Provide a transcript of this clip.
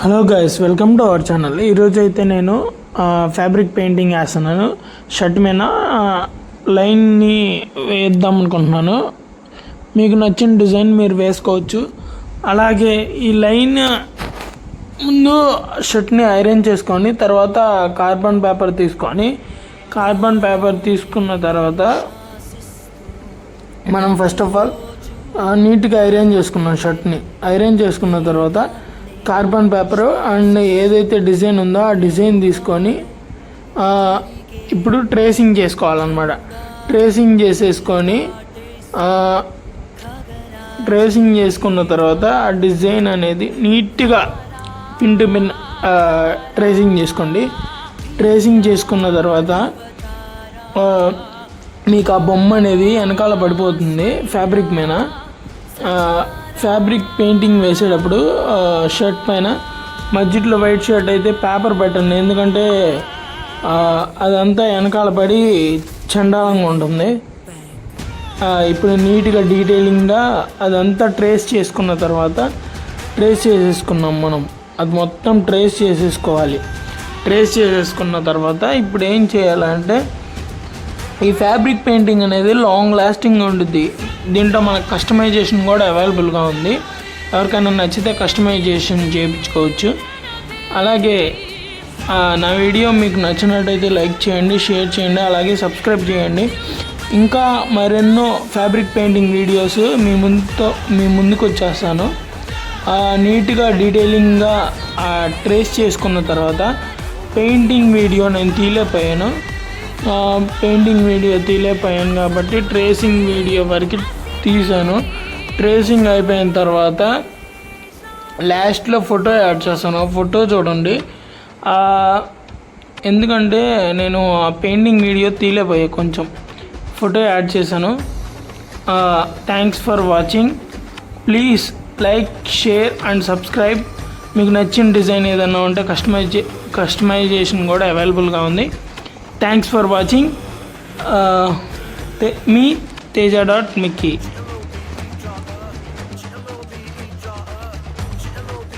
Hello guys, welcome to our channel. ఈరోజు అయితే నేను ఫ్యాబ్రిక్ పెయింటింగ్ వేస్తున్నాను. షర్ట్ మీద లైన్ని వేద్దాం అనుకుంటున్నాను. మీకు నచ్చిన డిజైన్ మీరు వేసుకోవచ్చు. అలాగే ఈ లైన్ ముందు షర్ట్ని ఐరన్ చేసుకొని తర్వాత కార్బన్ పేపర్ తీసుకున్న తర్వాత మనం ఫస్ట్ ఆఫ్ ఆల్ నీట్గా ఐరన్ చేసుకున్నాం. షర్ట్ని ఐరన్ చేసుకున్న తర్వాత కార్బన్ పేపర్ అండ్ ఏదైతే డిజైన్ ఉందో ఆ డిజైన్ తీసుకొని ఇప్పుడు ట్రేసింగ్ చేసుకోవాలన్నమాట. ట్రేసింగ్ చేసుకున్న తర్వాత ఆ డిజైన్ అనేది నీట్గా పిన్ టు పిన్ ట్రేసింగ్ చేసుకోండి. ట్రేసింగ్ చేసుకున్న తర్వాత మీకు ఆ బొమ్మ అనేది వెనకాల పడిపోతుంది ఫ్యాబ్రిక్ మీద. ఫ్యాబ్రిక్ పెయింటింగ్ వేసేటప్పుడు షర్ట్ పైన మధ్యలో వైట్ షర్ట్ అయితే పేపర్ పెట్టండి, ఎందుకంటే అదంతా వెనకాల పడి చండాలంగా ఉంటుంది. ఇప్పుడు నీట్గా డీటెయిలింగ్గా అదంతా ట్రేస్ చేసేసుకున్నాం మనం. అది మొత్తం ట్రేస్ చేసేసుకోవాలి. ట్రేస్ చేసేసుకున్న తర్వాత ఇప్పుడు ఏం చేయాలంటే ఈ ఫ్యాబ్రిక్ పెయింటింగ్ అనేది లాంగ్ లాస్టింగ్ ఉంటుంది. దీంట్లో మనకు కస్టమైజేషన్ కూడా అవైలబుల్గా ఉంది. ఎవరికైనా నచ్చితే కస్టమైజేషన్ చేయించుకోవచ్చు. అలాగే నా వీడియో మీకు నచ్చినట్టయితే లైక్ చేయండి, షేర్ చేయండి, అలాగే సబ్స్క్రైబ్ చేయండి. ఇంకా మరెన్నో ఫ్యాబ్రిక్ పెయింటింగ్ వీడియోస్ మీ ముందుకు వచ్చేస్తాను. నీట్గా డీటెయిలింగ్గా ట్రేస్ చేసుకున్న తర్వాత పెయింటింగ్ వీడియో నేను తీయలేకపోయాను కాబట్టి ట్రేసింగ్ వీడియో వరకు తీసాను. ట్రేసింగ్ అయిపోయిన తర్వాత లాస్ట్లో ఫోటో యాడ్ చేస్తాను. ఫోటో చూడండి, ఎందుకంటే నేను ఆ పెయింటింగ్ వీడియో తీయలేకపోయా, కొంచెం ఫోటో యాడ్ చేశాను. Thanks for watching. Please like, share and subscribe. మీకు నచ్చిన డిజైన్ ఏదైనా ఉంటే కస్టమైజేషన్ కూడా అవైలబుల్గా ఉంది. Thanks for watching. మీ తేజ.మిక్కీ.